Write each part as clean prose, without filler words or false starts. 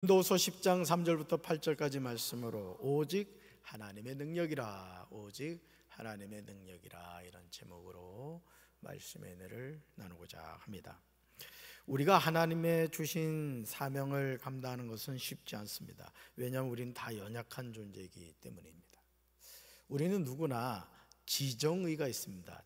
고린도후서 10장 3절부터 8절까지 말씀으로 오직 하나님의 능력이라, 오직 하나님의 능력이라, 이런 제목으로 말씀의 은혜를 나누고자 합니다. 우리가 하나님의 주신 사명을 감당하는 것은 쉽지 않습니다. 왜냐하면 우리는 다 연약한 존재이기 때문입니다. 우리는 누구나 지정의가 있습니다.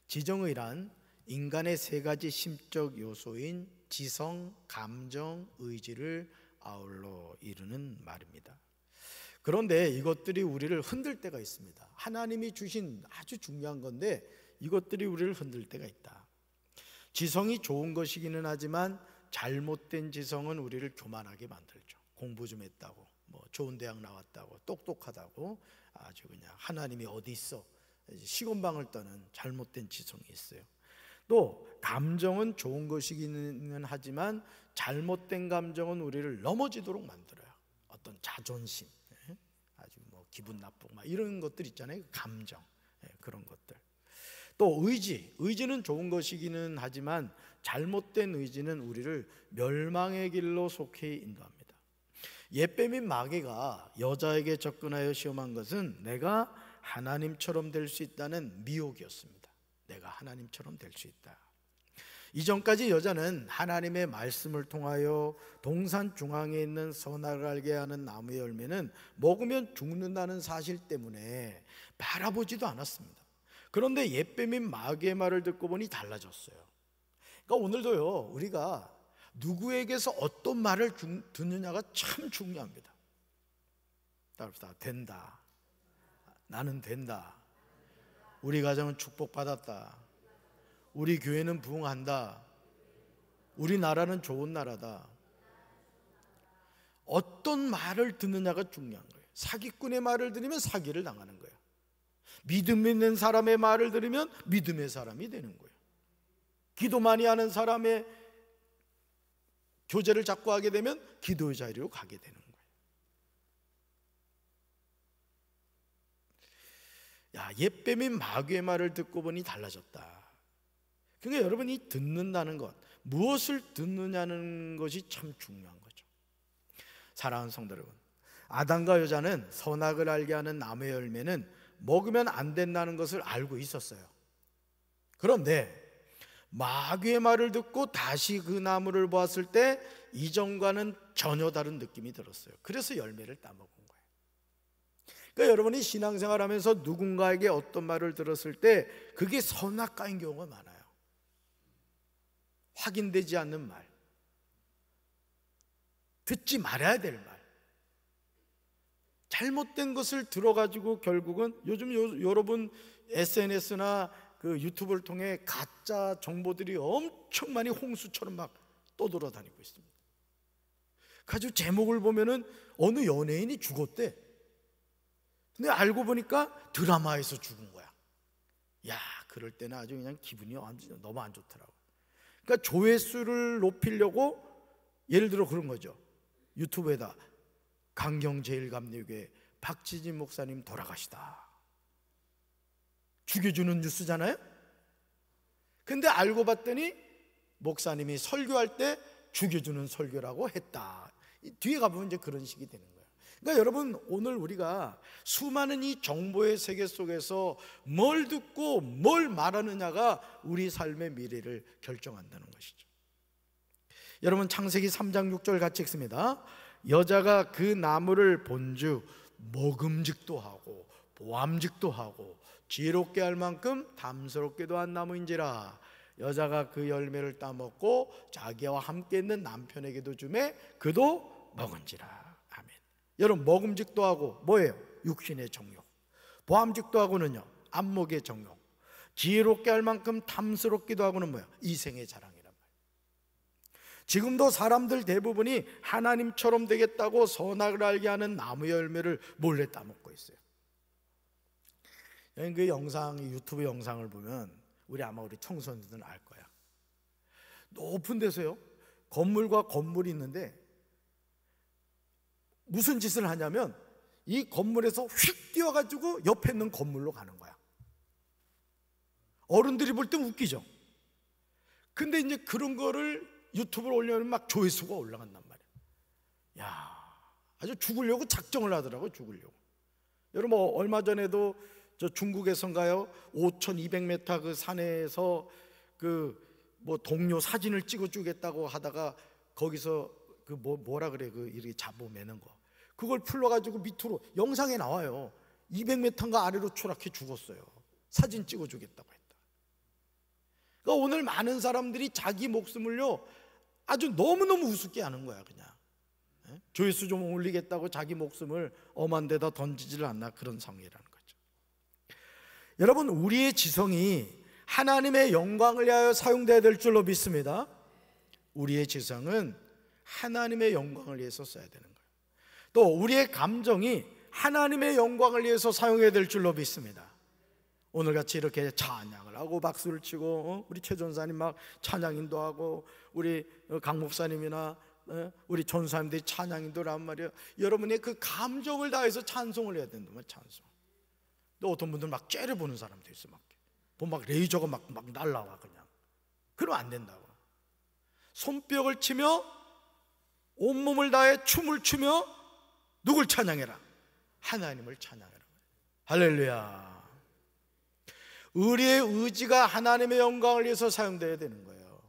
지정의란 인간의 세 가지 심적 요소인 지성, 감정, 의지를 아울러 이루는 말입니다. 그런데 이것들이 우리를 흔들 때가 있습니다. 하나님이 주신 아주 중요한 건데 이것들이 우리를 흔들 때가 있다. 지성이 좋은 것이기는 하지만 잘못된 지성은 우리를 교만하게 만들죠. 공부 좀 했다고, 좋은 대학 나왔다고, 똑똑하다고, 아주 그냥 하나님이 어디 있어, 시건방을 떠는 잘못된 지성이 있어요. 또 감정은 좋은 것이기는 하지만 잘못된 감정은 우리를 넘어지도록 만들어요. 어떤 자존심, 아주 기분 나쁘고 이런 것들 있잖아요. 감정, 그런 것들. 또 의지는 좋은 것이기는 하지만 잘못된 의지는 우리를 멸망의 길로 속히 인도합니다. 옛뱀인 마귀가 여자에게 접근하여 시험한 것은 내가 하나님처럼 될 수 있다는 미혹이었습니다. 내가 하나님처럼 될 수 있다. 이전까지 여자는 하나님의 말씀을 통하여 동산 중앙에 있는 선악을 알게 하는 나무의 열매는 먹으면 죽는다는 사실 때문에 바라보지도 않았습니다. 그런데 옛뱀인 마귀의 말을 듣고 보니 달라졌어요. 그러니까 오늘도요, 우리가 누구에게서 어떤 말을 듣느냐가 참 중요합니다. 따라합시다. 된다. 나는 된다. 우리 가정은 축복받았다. 우리 교회는 부흥한다. 우리 나라는 좋은 나라다. 어떤 말을 듣느냐가 중요한 거예요. 사기꾼의 말을 들으면 사기를 당하는 거예요. 믿음 있는 사람의 말을 들으면 믿음의 사람이 되는 거예요. 기도 많이 하는 사람의 교제를 자꾸 하게 되면 기도의 자리로 가게 되는 거예요. 옛뱀인 마귀의 말을 듣고 보니 달라졌다. 그러니까 여러분이 듣는다는 것, 무엇을 듣느냐는 것이 참 중요한 거죠. 사랑하는 성도 여러분, 아담과 여자는 선악을 알게 하는 나무의 열매는 먹으면 안 된다는 것을 알고 있었어요. 그런데 마귀의 말을 듣고 다시 그 나무를 보았을 때 이전과는 전혀 다른 느낌이 들었어요. 그래서 열매를 따먹은 거예요. 그러니까 여러분이 신앙생활하면서 누군가에게 어떤 말을 들었을 때 그게 선악과인 경우가 많아요. 확인되지 않는 말, 듣지 말아야 될 말, 잘못된 것을 들어가지고 결국은 요즘 여러분 SNS나 그 유튜브를 통해 가짜 정보들이 엄청 많이 홍수처럼 막 떠돌아다니고 있습니다. 가지고 제목을 보면은 어느 연예인이 죽었대. 근데 알고 보니까 드라마에서 죽은 거야. 그럴 때는 아주 그냥 기분이 너무 안 좋더라고. 그러니까 조회수를 높이려고 예를 들어 그런 거죠. 유튜브에다 강경제일감리교회 박지진 목사님 돌아가시다. 죽여주는 뉴스잖아요. 근데 알고 봤더니 목사님이 설교할 때 죽여주는 설교라고 했다. 뒤에 가보면 이제 그런 식이 되는 거예요. 그러니까 여러분, 오늘 우리가 수많은 이 정보의 세계 속에서 뭘 듣고 뭘 말하느냐가 우리 삶의 미래를 결정한다는 것이죠. 여러분, 창세기 3장 6절 같이 읽습니다. 여자가 그 나무를 본즉 먹음직도 하고 보암직도 하고 지혜롭게 할 만큼 담스럽게도 한 나무인지라. 여자가 그 열매를 따먹고 자기와 함께 있는 남편에게도 주매 그도 먹은지라. 아멘. 여러분, 먹음직도 하고 뭐예요? 육신의 정욕. 보암직도 하고는요, 안목의 정욕. 지혜롭게 할 만큼 탐스럽기도 하고는 뭐예요? 이생의 자랑이란 말이에요. 지금도 사람들 대부분이 하나님처럼 되겠다고 선악을 알게 하는 나무의 열매를 몰래 따먹고 있어요. 그 유튜브 영상을 보면 우리 청소년들은 알 거야. 높은 데서요, 건물과 건물이 있는데 무슨 짓을 하냐면 이 건물에서 휙 뛰어가지고 옆에 있는 건물로 가는 거야. 어른들이 볼 때 웃기죠. 근데 이제 그런 거를 유튜브로 올려면 막 조회수가 올라간단 말이에요. 야, 아주 죽으려고 작정을 하더라고요. 죽으려고. 여러분 얼마 전에도 저 중국에선가요 5,200m 그 산에서 그 뭐 동료 사진을 찍어주겠다고 하다가 거기서 그 뭐라 그래 그 이렇게 잡아매는 거 그걸 풀러가지고 밑으로 영상에 나와요. 200m인가 아래로 추락해 죽었어요. 사진 찍어주겠다고 했다. 그러니까 오늘 많은 사람들이 자기 목숨을요 아주 너무너무 우습게 하는 거야. 그냥 조회수 좀 올리겠다고 자기 목숨을 엄한 데다 던지질 않나 그런 상황이라는 거죠. 여러분 우리의 지성이 하나님의 영광을 위하여 사용되어야 될 줄로 믿습니다. 우리의 지성은 하나님의 영광을 위해서 써야 되는 거예요. 또 우리의 감정이 하나님의 영광을 위해서 사용해야 될 줄로 믿습니다. 오늘같이 이렇게 찬양을 하고 박수를 치고 우리 최 전사님 막 찬양 인도하고 우리 강 목사님이나 우리 전사님들이 찬양 인도를 한 말이에요. 여러분의 그 감정을 다해서 찬송을 해야 된다면 찬송. 또 어떤 분들 막 째려보는 사람도 있어. 막 레이저가 막 날라와 그냥. 그러면 안 된다고. 손뼉을 치며 온몸을 다해 춤을 추며 누굴 찬양해라? 하나님을 찬양해라. 할렐루야. 우리의 의지가 하나님의 영광을 위해서 사용되어야 되는 거예요.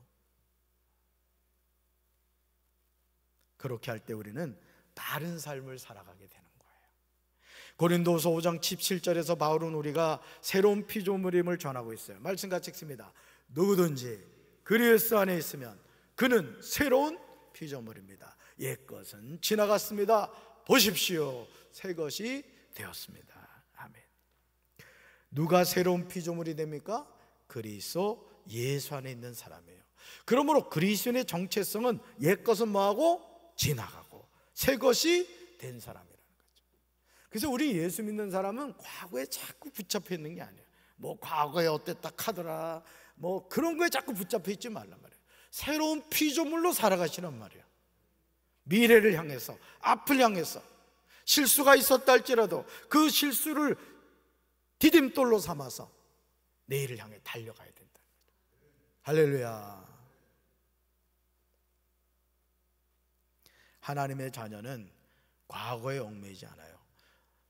그렇게 할 때 우리는 다른 삶을 살아가게 되는 거예요. 고린도후서 5장 17절에서 바울은 우리가 새로운 피조물임을 전하고 있어요. 말씀 같이 읽습니다. 누구든지 그리스도 안에 있으면 그는 새로운 피조물입니다. 옛것은 지나갔습니다. 보십시오, 새 것이 되었습니다. 아멘. 누가 새로운 피조물이 됩니까? 그리스도 예수 안에 있는 사람이에요. 그러므로 그리스도인의 정체성은 옛것은 뭐하고? 지나가고 새 것이 된 사람이에요. 그래서 우리 예수 믿는 사람은 과거에 자꾸 붙잡혀 있는 게 아니에요. 뭐 과거에 어땠다 카더라 뭐 그런 거에 자꾸 붙잡혀 있지 말란 말이에요. 새로운 피조물로 살아가시란 말이에요. 미래를 향해서, 앞을 향해서 실수가 있었다 할지라도 그 실수를 디딤돌로 삼아서 내일을 향해 달려가야 된다. 할렐루야. 하나님의 자녀는 과거에 얽매이지 않아요.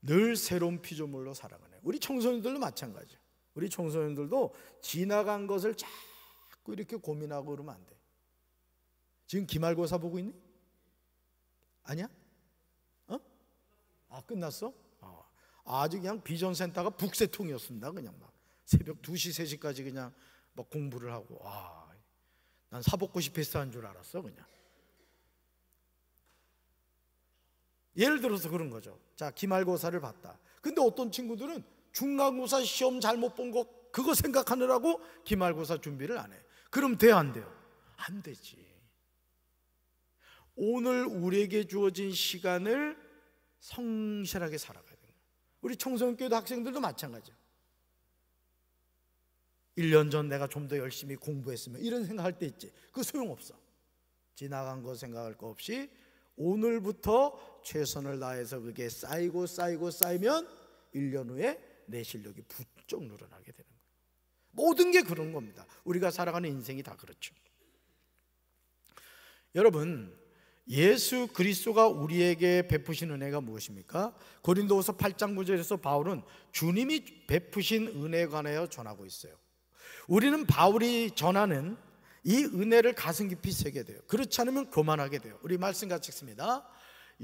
늘 새로운 피조물로 살아가네요. 우리 청소년들도 마찬가지예요. 우리 청소년들도 지나간 것을 자꾸 이렇게 고민하고 그러면 안 돼. 지금 기말고사 보고 있니? 아니야? 끝났어? 아주 그냥 비전센터가 북새통이었습니다. 그냥 막 새벽 2시, 3시까지 그냥 막 공부를 하고 난 사법고시 패스한 줄 알았어 그냥. 예를 들어서 그런 거죠. 자, 기말고사를 봤다. 근데 어떤 친구들은 중간고사 시험 잘못 본 거 그거 생각하느라고 기말고사 준비를 안 해. 그럼 돼요, 안 돼요? 안 되지. 오늘 우리에게 주어진 시간을 성실하게 살아가야 돼요. 우리 청소년교회도 학생들도 마찬가지예요. 1년 전 내가 좀 더 열심히 공부했으면 이런 생각할 때 있지. 그거 소용없어. 지나간 거 생각할 거 없이 오늘부터 최선을 다해서 그게 쌓이고 쌓이면 1년 후에 내 실력이 부쩍 늘어나게 되는 거예요. 모든 게 그런 겁니다. 우리가 살아가는 인생이 다 그렇죠. 여러분, 예수 그리스도가 우리에게 베푸신 은혜가 무엇입니까? 고린도후서 8장 9절에서 바울은 주님이 베푸신 은혜에 관하여 전하고 있어요. 우리는 바울이 전하는 이 은혜를 가슴 깊이 새게 돼요. 그렇지 않으면 교만하게 돼요. 우리 말씀 같이 읽습니다.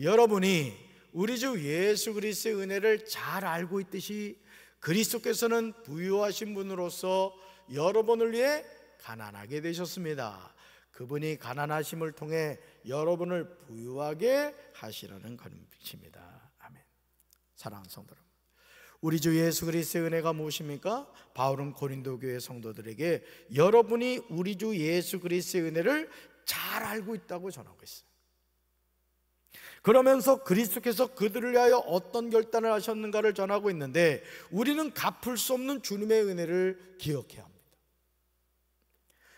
여러분이 우리 주 예수 그리스도의 은혜를 잘 알고 있듯이 그리스도께서는 부유하신 분으로서 여러분을 위해 가난하게 되셨습니다. 그분이 가난하심을 통해 여러분을 부유하게 하시라는 것입니다. 아멘. 사랑하는 성도 여러분, 우리 주 예수 그리스도의 은혜가 무엇입니까? 바울은 고린도 교회 성도들에게 여러분이 우리 주 예수 그리스도의 은혜를 잘 알고 있다고 전하고 있어요. 그러면서 그리스도께서 그들을 위하여 어떤 결단을 하셨는가를 전하고 있는데 우리는 갚을 수 없는 주님의 은혜를 기억해야 합니다.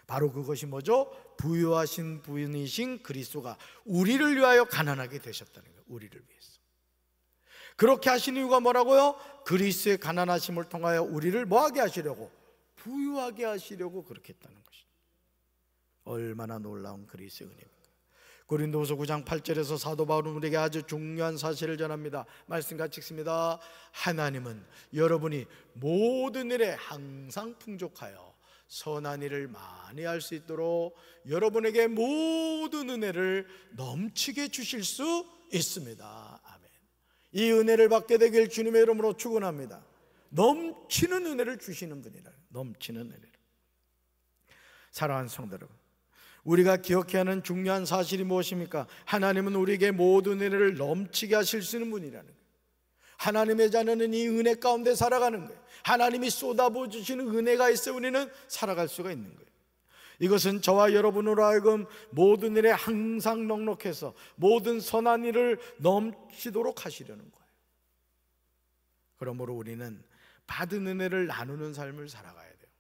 바로 그것이 뭐죠? 부유하신 분이신 그리스도가 우리를 위하여 가난하게 되셨다는 거예요. 우리를 위해서. 그렇게 하신 이유가 뭐라고요? 그리스도의 가난하심을 통하여 우리를 뭐하게 하시려고? 부유하게 하시려고 그렇게 했다는 것이죠. 얼마나 놀라운 그리스도의 은혜입니까? 고린도후서 9장 8절에서 사도 바울은 우리에게 아주 중요한 사실을 전합니다. 말씀 같이 읽습니다. 하나님은 여러분이 모든 일에 항상 풍족하여 선한 일을 많이 할 수 있도록 여러분에게 모든 은혜를 넘치게 주실 수 있습니다. 아멘. 이 은혜를 받게 되길 주님의 이름으로 축원합니다. 넘치는 은혜를 주시는 분이라. 넘치는 은혜를. 사랑하는 성도 여러분, 우리가 기억해야 하는 중요한 사실이 무엇입니까? 하나님은 우리에게 모든 은혜를 넘치게 하실 수 있는 분이라는 거예요. 하나님의 자녀는 이 은혜 가운데 살아가는 거예요. 하나님이 쏟아부어 주시는 은혜가 있어 우리는 살아갈 수가 있는 거예요. 이것은 저와 여러분으로 하여금 모든 일에 항상 넉넉해서 모든 선한 일을 넘치도록 하시려는 거예요. 그러므로 우리는 받은 은혜를 나누는 삶을 살아가야 돼요.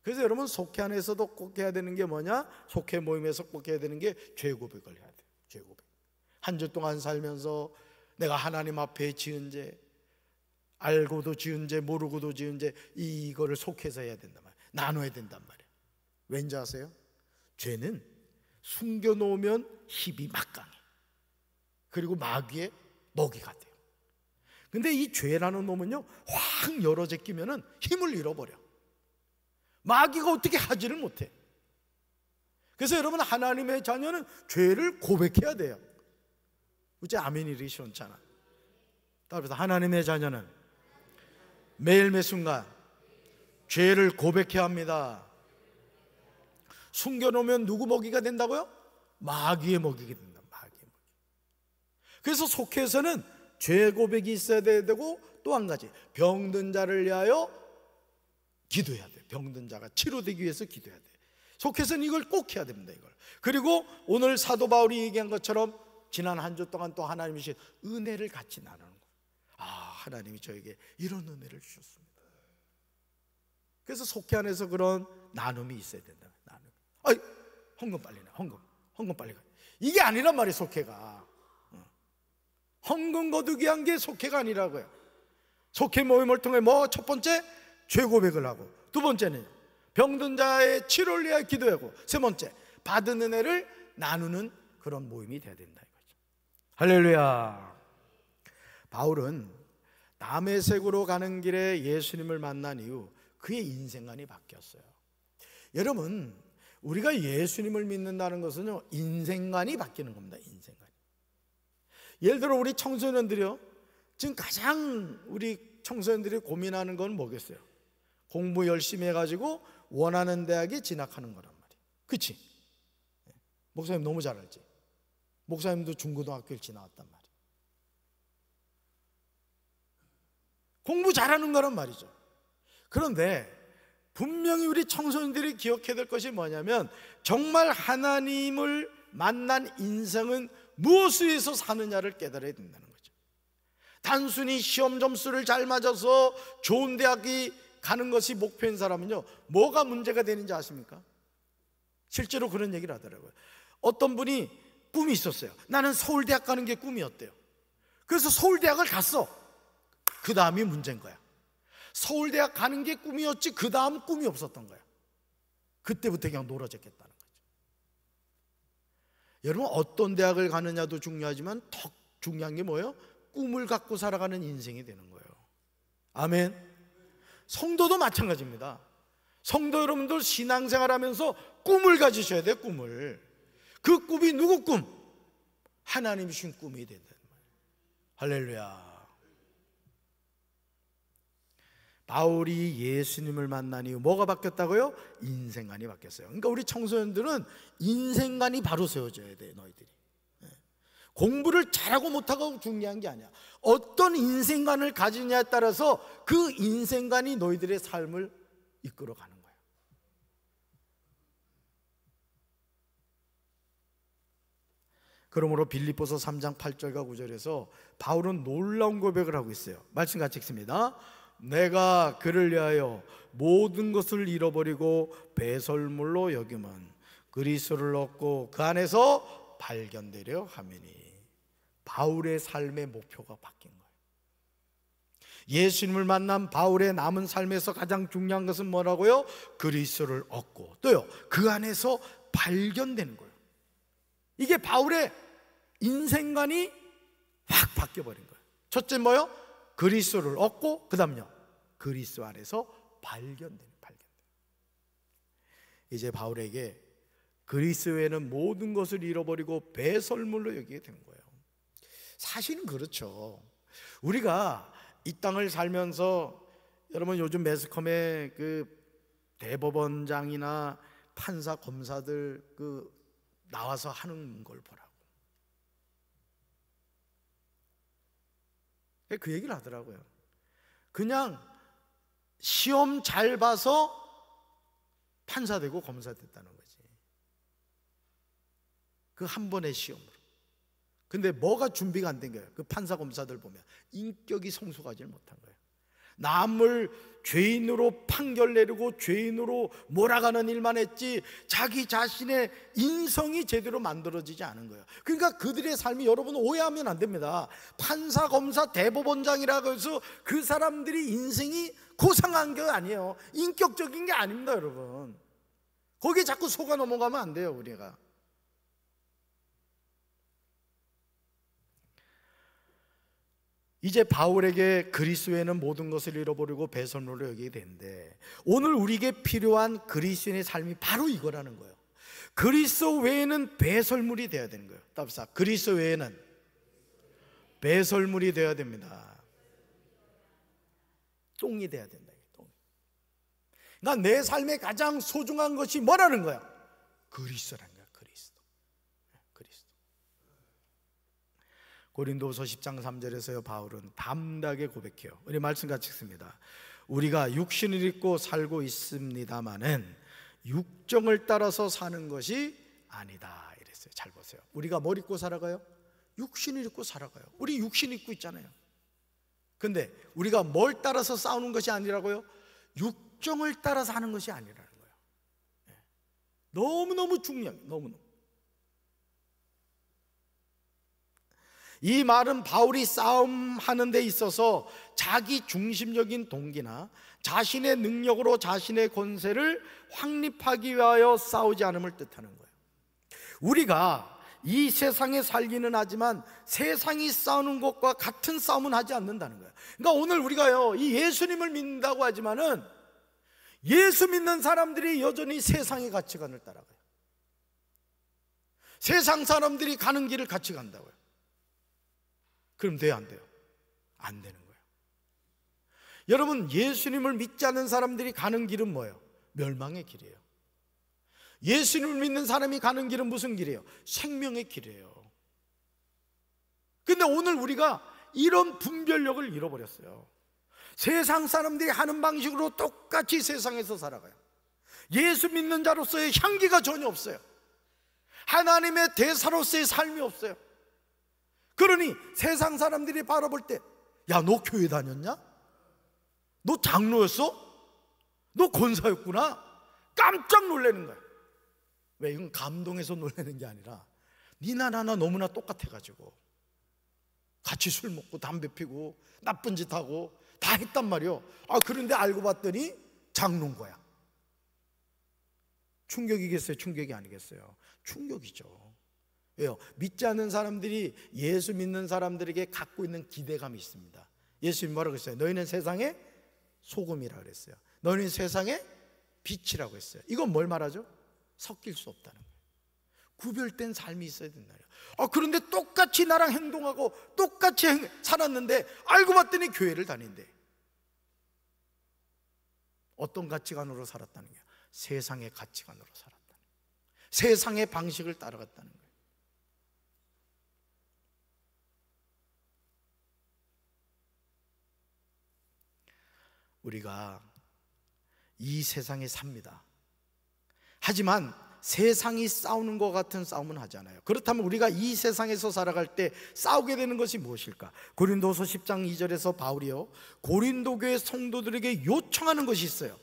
그래서 여러분, 속회 안에서도 꼭 해야 되는 게 뭐냐? 속회 모임에서 꼭 해야 되는 게 죄 고백을 해야 돼요. 죄 고백. 한 주 동안 살면서 내가 하나님 앞에 지은 죄, 알고도 지은 죄, 모르고도 지은 죄, 이거를 속해서 해야 된단 말이에요. 나눠야 된단 말이에요. 왠지 아세요? 죄는 숨겨놓으면 힘이 막강해. 그리고 마귀의 먹이가 돼요. 근데 이 죄라는 놈은요, 확 열어 제끼면은 힘을 잃어버려. 마귀가 어떻게 하지를 못해. 그래서 여러분, 하나님의 자녀는 죄를 고백해야 돼요. 어째 아멘이 이렇게 시원찮아. 따라서 하나님의 자녀는 매일 매 순간 죄를 고백해야 합니다. 숨겨놓으면 누구 먹이가 된다고요? 마귀의 먹이가 된다. 마귀의 먹이. 그래서 속해서는 죄 고백이 있어야 되고, 또 한 가지, 병든 자를 위하여 기도해야 돼요. 병든 자가 치료되기 위해서 기도해야 돼요. 속해서는 이걸 꼭 해야 됩니다. 이걸. 그리고 오늘 사도 바울이 얘기한 것처럼 지난 한 주 동안 또 하나님이 주신 은혜를 같이 나누는 거예요. 아, 하나님이 저에게 이런 은혜를 주셨습니다. 그래서 속회 안에서 그런 나눔이 있어야 된다. 나눔. 아이, 헌금 빨리 내. 헌금 빨리 가. 이게 아니란 말이에요. 속회가. 헌금 거두기 한 게 속회가 아니라고요. 속회 모임을 통해 첫 번째 죄 고백을 하고, 두 번째는 병든 자의 치료를 위하여 기도하고, 세 번째 받은 은혜를 나누는 그런 모임이 돼야 된다 이거죠. 할렐루야. 바울은 다메섹으로 가는 길에 예수님을 만난 이후 그의 인생관이 바뀌었어요. 여러분, 우리가 예수님을 믿는다는 것은요, 인생관이 바뀌는 겁니다. 인생관이. 예를 들어 우리 청소년들이요, 지금 가장 우리 청소년들이 고민하는 건 뭐겠어요? 공부 열심히 해가지고 원하는 대학에 진학하는 거란 말이에요. 그치? 목사님 너무 잘 알지? 목사님도 중고등학교를 지나왔단 말이에요. 공부 잘하는 거란 말이죠. 그런데 분명히 우리 청소년들이 기억해야 될 것이 뭐냐면, 정말 하나님을 만난 인생은 무엇을 위해서 사느냐를 깨달아야 된다는 거죠. 단순히 시험 점수를 잘 맞아서 좋은 대학이 가는 것이 목표인 사람은요, 뭐가 문제가 되는지 아십니까? 실제로 그런 얘기를 하더라고요. 어떤 분이 꿈이 있었어요. 나는 서울대학 가는 게 꿈이었대요. 그래서 서울대학을 갔어. 그 다음이 문제인 거야. 서울대학 가는 게 꿈이었지 그 다음 꿈이 없었던 거야. 그때부터 그냥 놀아졌겠다는 거죠. 여러분, 어떤 대학을 가느냐도 중요하지만 더 중요한 게 뭐예요? 꿈을 갖고 살아가는 인생이 되는 거예요. 아멘. 성도도 마찬가지입니다. 성도 여러분들 신앙생활 하면서 꿈을 가지셔야 돼요. 꿈을. 그 꿈이 누구 꿈? 하나님이 주신 꿈이 된다는 말이에요. 할렐루야. 바울이 예수님을 만난 이후 뭐가 바뀌었다고요? 인생관이 바뀌었어요. 그러니까 우리 청소년들은 인생관이 바로 세워져야 돼. 너희들이 공부를 잘하고 못하고 중요한 게 아니야. 어떤 인생관을 가지냐에 따라서 그 인생관이 너희들의 삶을 이끌어가는 거야. 그러므로 빌립보서 3장 8절과 9절에서 바울은 놀라운 고백을 하고 있어요. 말씀 같이 읽습니다. 내가 그를 위하여 모든 것을 잃어버리고 배설물로 여김은 그리스도를 얻고 그 안에서 발견되려 함이니. 바울의 삶의 목표가 바뀐 거예요. 예수님을 만난 바울의 남은 삶에서 가장 중요한 것은 뭐라고요? 그리스도를 얻고, 또요, 그 안에서 발견되는 거예요. 이게 바울의 인생관이 확 바뀌어버린 거예요. 첫째 뭐요? 그리스도를 얻고 그 다음요 그리스도 안에서 발견되는. 이제 바울에게 그리스도에는 모든 것을 잃어버리고 배설물로 여기게 된 거예요. 사실은 그렇죠. 우리가 이 땅을 살면서 여러분 요즘 매스컴에 그 대법원장이나 판사 검사들 그 나와서 하는 걸 보라고 그 얘기를 하더라고요. 그냥 시험 잘 봐서 판사 되고 검사 됐다는 거지. 그 한 번의 시험으로. 근데 뭐가 준비가 안 된 거예요? 그 판사 검사들 보면 인격이 성숙하지 못한 거예요. 남을 죄인으로 판결 내리고 죄인으로 몰아가는 일만 했지 자기 자신의 인성이 제대로 만들어지지 않은 거예요. 그러니까 그들의 삶이, 여러분 오해하면 안 됩니다. 판사, 검사, 대법원장이라고 해서 그 사람들이 인생이 고상한 게 아니에요. 인격적인 게 아닙니다, 여러분. 거기에 자꾸 속아 넘어가면 안 돼요, 우리가. 이제 바울에게 그리스도에는 모든 것을 잃어버리고 배설물로 여기게 되는데, 오늘 우리에게 필요한 그리스도인의 삶이 바로 이거라는 거예요. 그리스도 외에는 배설물이 되어야 되는 거예요. 답사, 그리스도 외에는 배설물이 되어야 됩니다. 똥이 돼야 된다. 똥. 그러니까 내 삶의 가장 소중한 것이 뭐라는 거야? 그리스도라는 거야. 그리스도. 고린도후서 10장 3절에서요 바울은 담대하게 고백해요. 우리 말씀 같이 읽습니다. 우리가 육신을 입고 살고 있습니다마는 육정을 따라서 사는 것이 아니다 이랬어요. 잘 보세요. 우리가 뭘 입고 살아가요? 육신을 입고 살아가요. 우리 육신 입고 있잖아요. 근데 우리가 뭘 따라서 싸우는 것이 아니라고요? 육정을 따라서 하는 것이 아니라는 거예요. 너무너무 중요해요. 너무너무. 이 말은 바울이 싸움하는 데 있어서 자기 중심적인 동기나 자신의 능력으로 자신의 권세를 확립하기 위하여 싸우지 않음을 뜻하는 거예요. 우리가 이 세상에 살기는 하지만 세상이 싸우는 것과 같은 싸움은 하지 않는다는 거예요. 그러니까 오늘 우리가요 이 예수님을 믿는다고 하지만은 예수 믿는 사람들이 여전히 세상의 가치관을 따라가요. 세상 사람들이 가는 길을 같이 간다고요. 그럼 돼요, 안 돼요? 안 되는 거예요. 여러분, 예수님을 믿지 않는 사람들이 가는 길은 뭐예요? 멸망의 길이에요. 예수님을 믿는 사람이 가는 길은 무슨 길이에요? 생명의 길이에요. 근데 오늘 우리가 이런 분별력을 잃어버렸어요. 세상 사람들이 하는 방식으로 똑같이 세상에서 살아가요. 예수 믿는 자로서의 향기가 전혀 없어요. 하나님의 대사로서의 삶이 없어요. 그러니 세상 사람들이 바라볼 때, 야, 너 교회 다녔냐? 너 장로였어? 너 권사였구나? 깜짝 놀라는 거야. 왜? 이건 감동해서 놀라는 게 아니라 니나 나나 너무나 똑같아가지고 같이 술 먹고 담배 피고 나쁜 짓 하고 다 했단 말이요. 그런데 알고 봤더니 장로인 거야. 충격이겠어요? 충격이 아니겠어요? 충격이죠. 왜요? 믿지 않는 사람들이 예수 믿는 사람들에게 갖고 있는 기대감이 있습니다. 예수님이 뭐라고 했어요? 너희는 세상의 소금이라고 그랬어요. 너희는 세상의 빛이라고 했어요. 이건 뭘 말하죠? 섞일 수 없다는 거예요. 구별된 삶이 있어야 된다요. 그런데 똑같이 나랑 행동하고 똑같이 살았는데 알고 봤더니 교회를 다닌대. 어떤 가치관으로 살았다는 거예요? 세상의 가치관으로 살았다는 거예요. 세상의 방식을 따라갔다는 거예요. 우리가 이 세상에 삽니다. 하지만 세상이 싸우는 것 같은 싸움은 하지 않아요. 그렇다면 우리가 이 세상에서 살아갈 때 싸우게 되는 것이 무엇일까? 고린도서 10장 2절에서 바울이요 고린도 교회 성도들에게 요청하는 것이 있어요.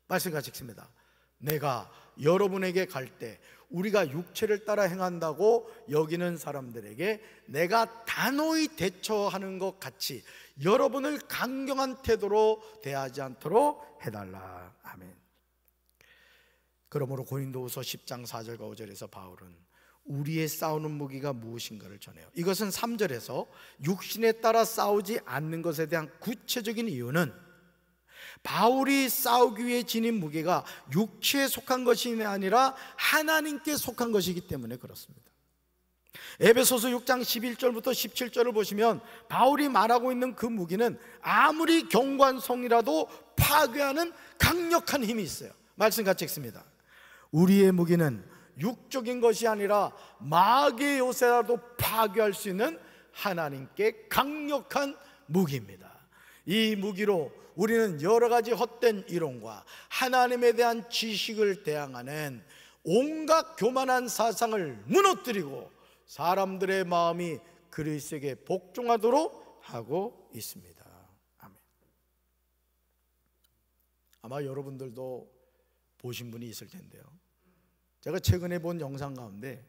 말씀 같이 읽습니다. 내가 여러분에게 갈 때 우리가 육체를 따라 행한다고 여기는 사람들에게 내가 단호히 대처하는 것 같이 여러분을 강경한 태도로 대하지 않도록 해달라. 아멘. 그러므로 고린도후서 10장 4절과 5절에서 바울은 우리의 싸우는 무기가 무엇인가를 전해요. 이것은 3절에서 육신에 따라 싸우지 않는 것에 대한 구체적인 이유는 바울이 싸우기 위해 지닌 무게가 육체에 속한 것이 아니라 하나님께 속한 것이기 때문에 그렇습니다. 에베소서 6장 11절부터 17절을 보시면 바울이 말하고 있는 그 무기는 아무리 견고한 성이라도 파괴하는 강력한 힘이 있어요. 말씀 같이 읽습니다. 우리의 무기는 육적인 것이 아니라 마귀의 요새라도 파괴할 수 있는 하나님께 강력한 무기입니다. 이 무기로 우리는 여러 가지 헛된 이론과 하나님에 대한 지식을 대항하는 온갖 교만한 사상을 무너뜨리고 사람들의 마음이 그리스도에게 복종하도록 하고 있습니다. 아멘. 아마 여러분들도 보신 분이 있을 텐데요, 제가 최근에 본 영상 가운데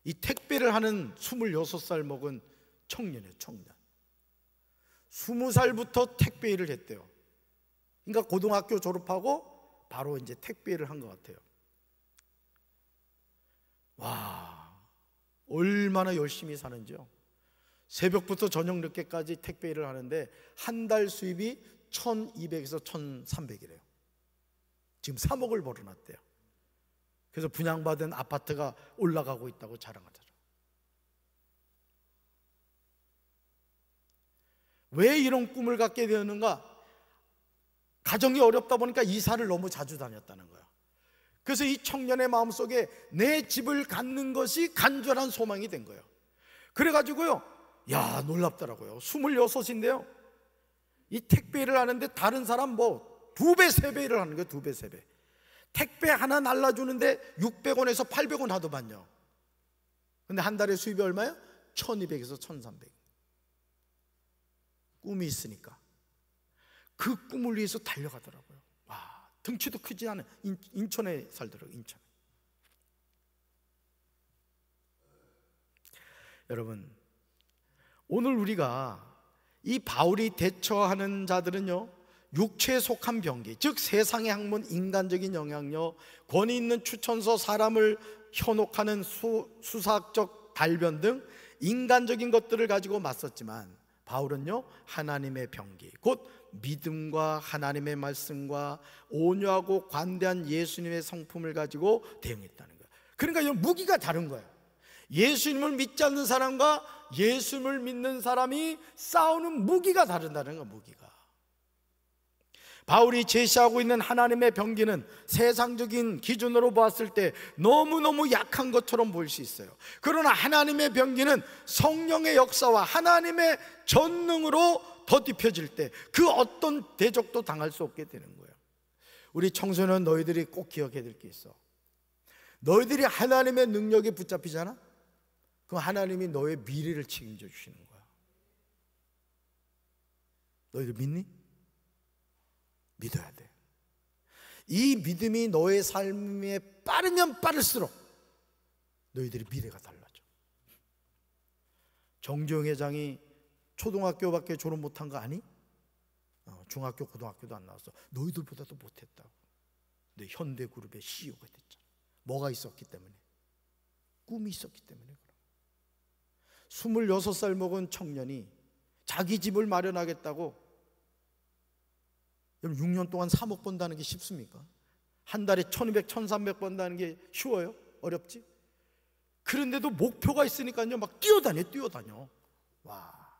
이 택배를 하는 26살 먹은 청년이에요. 청년 20살부터 택배 일을 했대요. 그러니까 고등학교 졸업하고 바로 이제 택배 일을 한 것 같아요. 와, 얼마나 열심히 사는지요. 새벽부터 저녁 늦게까지 택배 일을 하는데 한 달 수입이 1200에서 1300이래요. 지금 3억을 벌어놨대요. 그래서 분양받은 아파트가 올라가고 있다고 자랑하더라고요. 왜 이런 꿈을 갖게 되었는가? 가정이 어렵다 보니까 이사를 너무 자주 다녔다는 거야. 그래서 이 청년의 마음속에 내 집을 갖는 것이 간절한 소망이 된 거예요. 그래가지고요, 야, 놀랍더라고요. 26인데요 이 택배 일을 하는데 다른 사람 뭐 2배 3배 일을 하는 거예요. 2배 3배. 택배 하나 날라주는데 600원에서 800원 하더만요. 근데 한 달에 수입이 얼마예요? 1200에서 1300. 꿈이 있으니까 그 꿈을 위해서 달려가더라고요. 와, 등치도 크지 않은 인천에 살더라고요. 인천. 여러분, 오늘 우리가 이 바울이 대처하는 자들은요, 육체에 속한 병기, 즉 세상의 학문, 인간적인 영향력, 권위 있는 추천서, 사람을 현혹하는 수사학적 달변 등 인간적인 것들을 가지고 맞섰지만 바울은요, 하나님의 병기, 곧 믿음과 하나님의 말씀과 온유하고 관대한 예수님의 성품을 가지고 대응했다는 거예요. 그러니까 이 무기가 다른 거예요. 예수님을 믿지 않는 사람과 예수님을 믿는 사람이 싸우는 무기가 다르다는 거예요. 무기가. 바울이 제시하고 있는 하나님의 병기는 세상적인 기준으로 보았을 때 너무너무 약한 것처럼 보일 수 있어요. 그러나 하나님의 병기는 성령의 역사와 하나님의 전능으로 덧입혀질 때 그 어떤 대적도 당할 수 없게 되는 거예요. 우리 청소년 너희들이 꼭 기억해야 될 게 있어. 너희들이 하나님의 능력에 붙잡히잖아? 그럼 하나님이 너의 미래를 책임져 주시는 거야. 너희들 믿니? 믿어야 돼. 이 믿음이 너의 삶에 빠르면 빠를수록 너희들의 미래가 달라져. 정주영 회장이 초등학교밖에 졸업 못한 거 아니? 중학교 고등학교도 안 나왔어. 너희들보다도 못했다고. 근데 현대그룹의 CEO가 됐잖아. 뭐가 있었기 때문에? 꿈이 있었기 때문에 그럼. 26살 먹은 청년이 자기 집을 마련하겠다고, 여러분 6년 동안 3억 번다는 게 쉽습니까? 한 달에 1200, 1300 번다는 게 쉬워요? 어렵지? 그런데도 목표가 있으니까요 막 뛰어다녀. 와,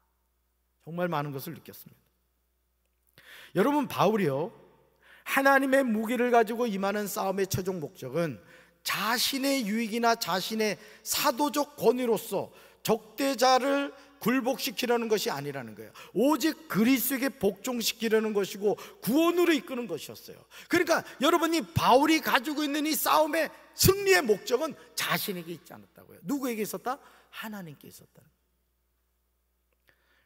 정말 많은 것을 느꼈습니다. 여러분, 바울이요, 하나님의 무기를 가지고 임하는 싸움의 최종 목적은 자신의 유익이나 자신의 사도적 권위로서 적대자를 굴복시키려는 것이 아니라는 거예요. 오직 그리스도에게 복종시키려는 것이고 구원으로 이끄는 것이었어요. 그러니까 여러분이 바울이 가지고 있는 이 싸움의 승리의 목적은 자신에게 있지 않았다고요. 누구에게 있었다? 하나님께 있었다.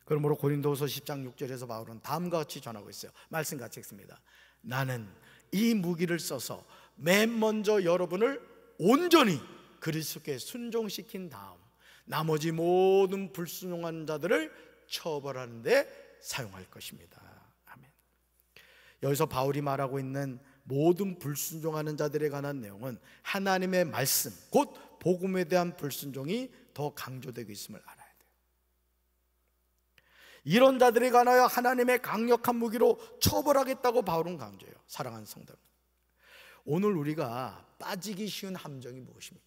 그러므로 고린도후서 10장 6절에서 바울은 다음과 같이 전하고 있어요. 말씀 같이 읽습니다. 나는 이 무기를 써서 맨 먼저 여러분을 온전히 그리스도께 순종시킨 다음 나머지 모든 불순종하는 자들을 처벌하는 데 사용할 것입니다. 아멘. 여기서 바울이 말하고 있는 모든 불순종하는 자들에 관한 내용은 하나님의 말씀, 곧 복음에 대한 불순종이 더 강조되고 있음을 알아야 돼요. 이런 자들에 관하여 하나님의 강력한 무기로 처벌하겠다고 바울은 강조해요. 사랑하는 성도 여러분, 오늘 우리가 빠지기 쉬운 함정이 무엇입니까?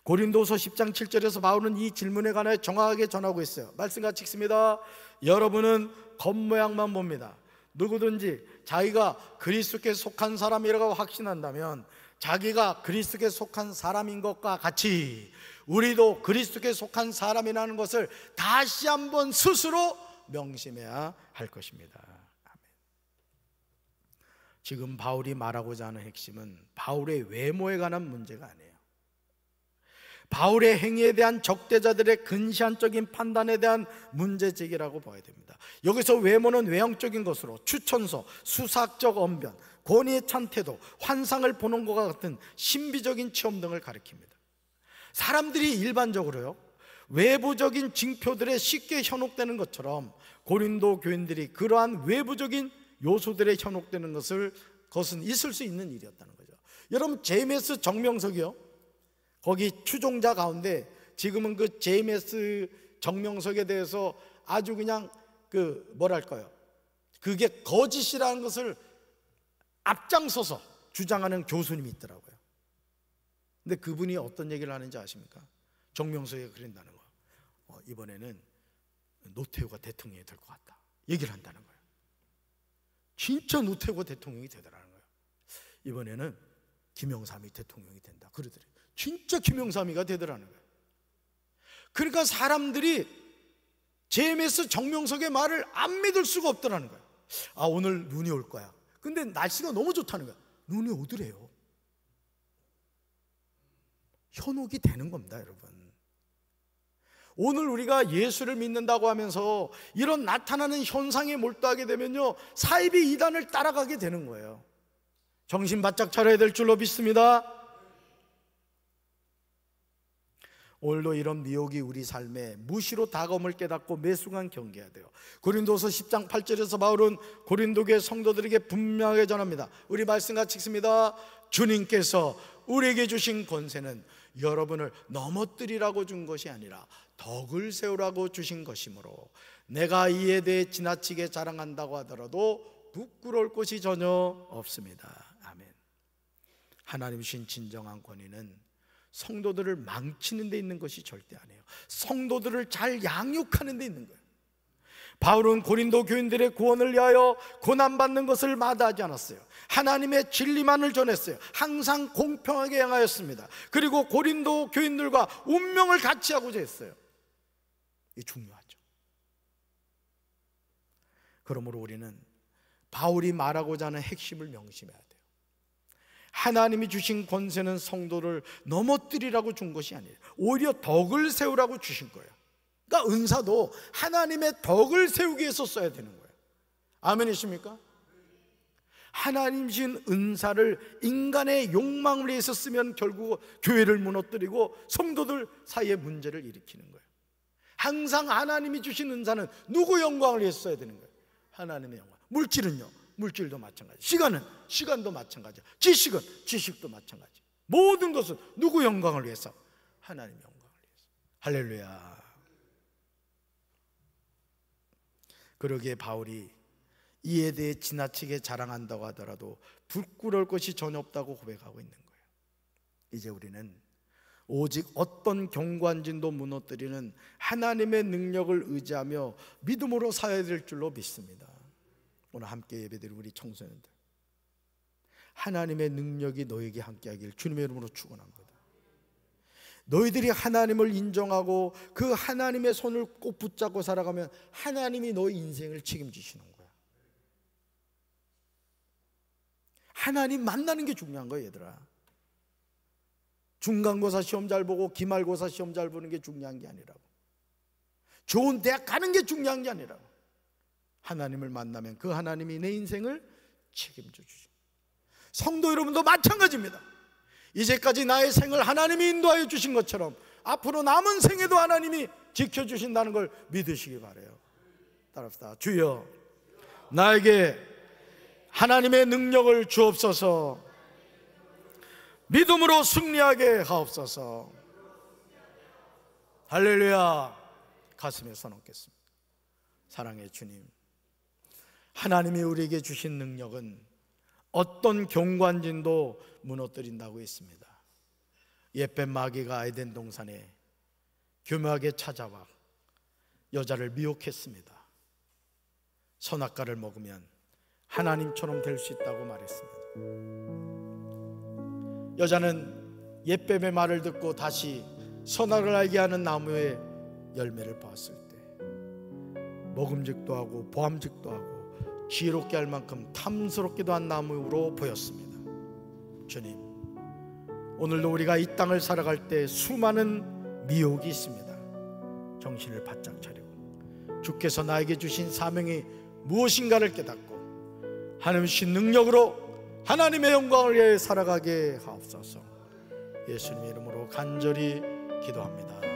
고린도서 10장 7절에서 바울은 이 질문에 관하여 정확하게 전하고 있어요. 말씀 같이 읽습니다. 여러분은 겉모양만 봅니다. 누구든지 자기가 그리스도께 속한 사람이라고 확신한다면 자기가 그리스도께 속한 사람인 것과 같이 우리도 그리스도께 속한 사람이라는 것을 다시 한번 스스로 명심해야 할 것입니다. 아멘. 지금 바울이 말하고자 하는 핵심은 바울의 외모에 관한 문제가 아니에요. 바울의 행위에 대한 적대자들의 근시안적인 판단에 대한 문제제기라고 봐야 됩니다. 여기서 외모는 외형적인 것으로 추천서, 수사학적 언변, 권위에 찬 태도, 환상을 보는 것과 같은 신비적인 체험 등을 가리킵니다. 사람들이 일반적으로요, 외부적인 징표들에 쉽게 현혹되는 것처럼 고린도 교인들이 그러한 외부적인 요소들에 현혹되는 것은 있을 수 있는 일이었다는 거죠. 여러분, 제임스 정명석이요, 거기 추종자 가운데 지금은 그 제임스 정명석에 대해서 아주 그냥 뭐랄까요, 그게 거짓이라는 것을 앞장서서 주장하는 교수님이 있더라고요. 근데 그분이 어떤 얘기를 하는지 아십니까? 정명석이 그런다는 거, 이번에는 노태우가 대통령이 될 것 같다 얘기를 한다는 거예요. 진짜 노태우가 대통령이 되더라는 거예요. 이번에는 김영삼이 대통령이 된다 그러더래요. 진짜 김영삼이가 되더라는 거예요. 그러니까 사람들이 제임스 정명석의 말을 안 믿을 수가 없더라는 거예요. 아, 오늘 눈이 올 거야. 근데 날씨가 너무 좋다는 거야. 눈이 오더래요. 현혹이 되는 겁니다, 여러분. 오늘 우리가 예수를 믿는다고 하면서 이런 나타나는 현상에 몰두하게 되면요, 사이비 이단을 따라가게 되는 거예요. 정신 바짝 차려야 될 줄로 믿습니다. 오늘도 이런 미혹이 우리 삶에 무시로 다가옴을 깨닫고 매 순간 경계해야 돼요. 고린도서 10장 8절에서 바울은 고린도교회 성도들에게 분명하게 전합니다. 우리 말씀 같이 읽습니다. 주님께서 우리에게 주신 권세는 여러분을 넘어뜨리라고 준 것이 아니라 덕을 세우라고 주신 것이므로 내가 이에 대해 지나치게 자랑한다고 하더라도 부끄러울 것이 전혀 없습니다. 아멘. 하나님 주신 진정한 권위는 성도들을 망치는 데 있는 것이 절대 아니에요. 성도들을 잘 양육하는 데 있는 거예요. 바울은 고린도 교인들의 구원을 위하여 고난받는 것을 마다하지 않았어요. 하나님의 진리만을 전했어요. 항상 공평하게 행하였습니다. 그리고 고린도 교인들과 운명을 같이 하고자 했어요. 이게 중요하죠. 그러므로 우리는 바울이 말하고자 하는 핵심을 명심해야 돼요. 하나님이 주신 권세는 성도를 넘어뜨리라고 준 것이 아니에요. 오히려 덕을 세우라고 주신 거예요. 그러니까 은사도 하나님의 덕을 세우기 위해서 써야 되는 거예요. 아멘이십니까? 하나님 주신 은사를 인간의 욕망을 위해서 쓰면 결국 교회를 무너뜨리고 성도들 사이에 문제를 일으키는 거예요. 항상 하나님이 주신 은사는 누구 영광을 위해서 써야 되는 거예요? 하나님의 영광. 물질은요, 물질도 마찬가지. 시간도 마찬가지. 지식도 마찬가지. 모든 것은 누구 영광을 위해서? 하나님 영광을 위해서. 할렐루야. 그러기에 바울이 이에 대해 지나치게 자랑한다고 하더라도 부끄러울 것이 전혀 없다고 고백하고 있는 거예요. 이제 우리는 오직 어떤 경관진도 무너뜨리는 하나님의 능력을 의지하며 믿음으로 살아야 될 줄로 믿습니다. 오늘 함께 예배드린 우리 청소년들, 하나님의 능력이 너에게 함께하길 주님의 이름으로 축원합니다. 너희들이 하나님을 인정하고 그 하나님의 손을 꼭 붙잡고 살아가면 하나님이 너의 인생을 책임지시는 거야. 하나님 만나는 게 중요한 거야, 얘들아. 중간고사 시험 잘 보고 기말고사 시험 잘 보는 게 중요한 게 아니라고. 좋은 대학 가는 게 중요한 게 아니라고. 하나님을 만나면 그 하나님이 내 인생을 책임져 주십니다. 성도 여러분도 마찬가지입니다. 이제까지 나의 생을 하나님이 인도하여 주신 것처럼 앞으로 남은 생에도 하나님이 지켜주신다는 걸 믿으시기 바라요. 따라합시다. 주여, 나에게 하나님의 능력을 주옵소서. 믿음으로 승리하게 하옵소서. 할렐루야. 가슴에 손 얹겠습니다. 사랑의 주님, 하나님이 우리에게 주신 능력은 어떤 경관진도 무너뜨린다고 했습니다. 옛뱀 마귀가 에덴 동산에 교묘하게 찾아와 여자를 미혹했습니다. 선악과를 먹으면 하나님처럼 될 수 있다고 말했습니다. 여자는 옛뱀의 말을 듣고 다시 선악을 알게 하는 나무의 열매를 보았을 때 먹음직도 하고 보암직도 하고 지혜롭게 할 만큼 탐스럽기도 한 나무로 보였습니다. 주님, 오늘도 우리가 이 땅을 살아갈 때 수많은 미혹이 있습니다. 정신을 바짝 차리고 주께서 나에게 주신 사명이 무엇인가를 깨닫고 하나님 주신 능력으로 하나님의 영광을 위해 살아가게 하옵소서. 예수님의 이름으로 간절히 기도합니다.